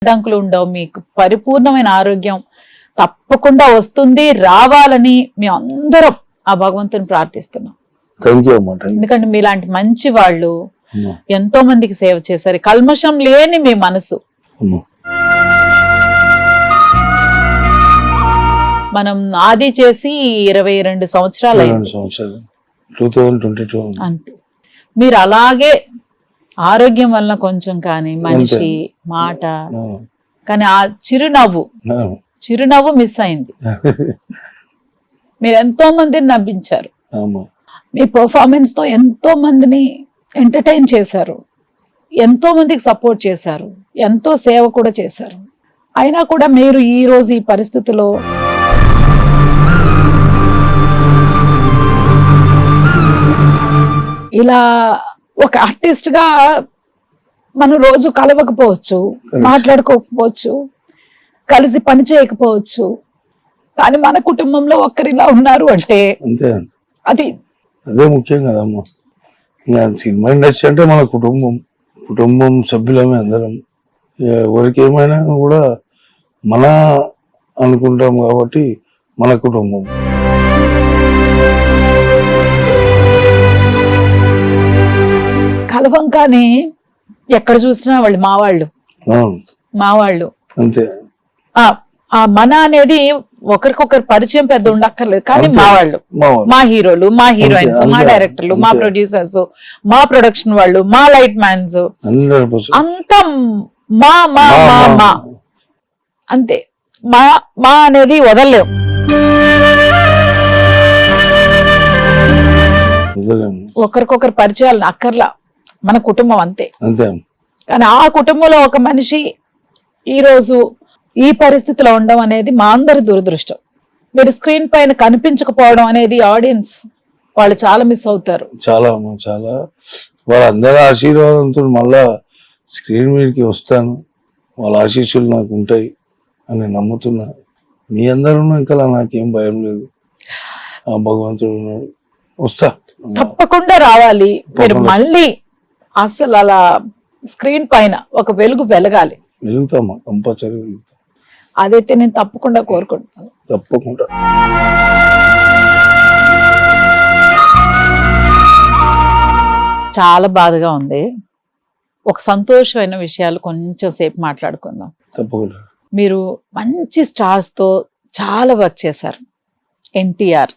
అడ్డంకులు ఉండవు, మీకు పరిపూర్ణమైన ఆరోగ్యం తప్పకుండా వస్తుంది, రావాలని మేము అందరం ఆ భగవంతుని ప్రార్థిస్తున్నాం. థ్యాంక్ యూ అమ్మా. ఎందుకంటే మీలాంటి మంచి వాళ్ళు ఎంతో మందికి సేవ చేశారు. కల్మషం లేని మీ మనసు. మనం ఆది చేసి 22 సంవత్సరాలు అయింది. 2022 అంతే. మీరు అలాగే ఆరోగ్యం వలన కొంచెం కానీ మనిషి మాట కానీ ఆ చిరునవ్వు మిస్ అయింది. మీరు ఎంతో మందిని నవ్వించారు. మీ పర్ఫార్మెన్స్ తో ఎంతో మందిని ఎంటర్టైన్ చేశారు, ఎంతో మందికి సపోర్ట్ చేశారు, ఎంతో సేవ కూడా చేశారు. అయినా కూడా మీరు ఈ రోజు ఈ పరిస్థితిలో ఇలా ఒక ఆర్టిస్ట్ గా మనం రోజు కలవకపోవచ్చు, మాట్లాడుకోకపోవచ్చు, కలిసి పని చేయకపోవచ్చు, కానీ మన కుటుంబంలో ఒక్కరిలా ఉన్నారు అంటే అది అదే ముఖ్యం కదమ్మా. సినిమా ఇండస్ట్రీ అంటే మన కుటుంబం సభ్యులమే అందరం. ఎవరికి ఏమైనా కూడా మన అనుకుంటాం కాబట్టి మన కుటుంబం. కలవం కానీ ఎక్కడ చూసినా వాళ్ళు మావాళ్ళు అంతే. ఆ మన అనేది ఒకరికొకరు పరిచయం పెద్ద ఉండక్కర్లేదు, కానీ మావాళ్ళు, మా హీరోలు, మా హీరోయిన్స్, మా డైరెక్టర్లు, మా ప్రొడ్యూసర్స్, మా ప్రొడక్షన్ వాళ్ళు, మా లైట్ మ్యాన్స్ అంతా మా మా మా మా అంతే. మా అనేది వదలలేం. ఒకరికొకరు పరిచయాలు అక్కర్లా, మన కుటుంబం అంతే. కానీ ఆ కుటుంబంలో ఒక మనిషి ఈరోజు ఈ పరిస్థితిలో ఉండడం అనేది మా అందరి దురదృష్టం. మీరు స్క్రీన్ పైన కనిపించకపోవడం అనేది ఆడియన్స్ వాళ్ళు చాలా మిస్ అవుతారు. చాలా వాళ్ళందరి ఆశీర్వాదంతో మళ్ళా స్క్రీన్ మీదకి వస్తాను, వాళ్ళ ఆశీస్సులు నాకు ఉంటాయి అని నమ్ముతున్నా. మీ అందరూ ఇంకా నాకేం భయం లేదు, ఆ భగవంతుడు ఉన్నాడు, వస్తా తప్పకుండా రావాలి. మీరు మళ్ళీ అసలు అలా స్క్రీన్ పైన ఒక వెలుగు వెలగాలి. వెలుగుతామా, కంపల్సరీ వెలుగుతాం. అదైతే నేను తప్పకుండా కోరుకుంటున్నాను. తప్పకుండా. చాలా బాధగా ఉంది. ఒక సంతోషమైన విషయాలు కొంచెం సేపు మాట్లాడుకుందాం. తప్పకుండా. మీరు మంచి స్టార్స్ తో చాలా వర్క్ చేశారు. ఎన్టీఆర్,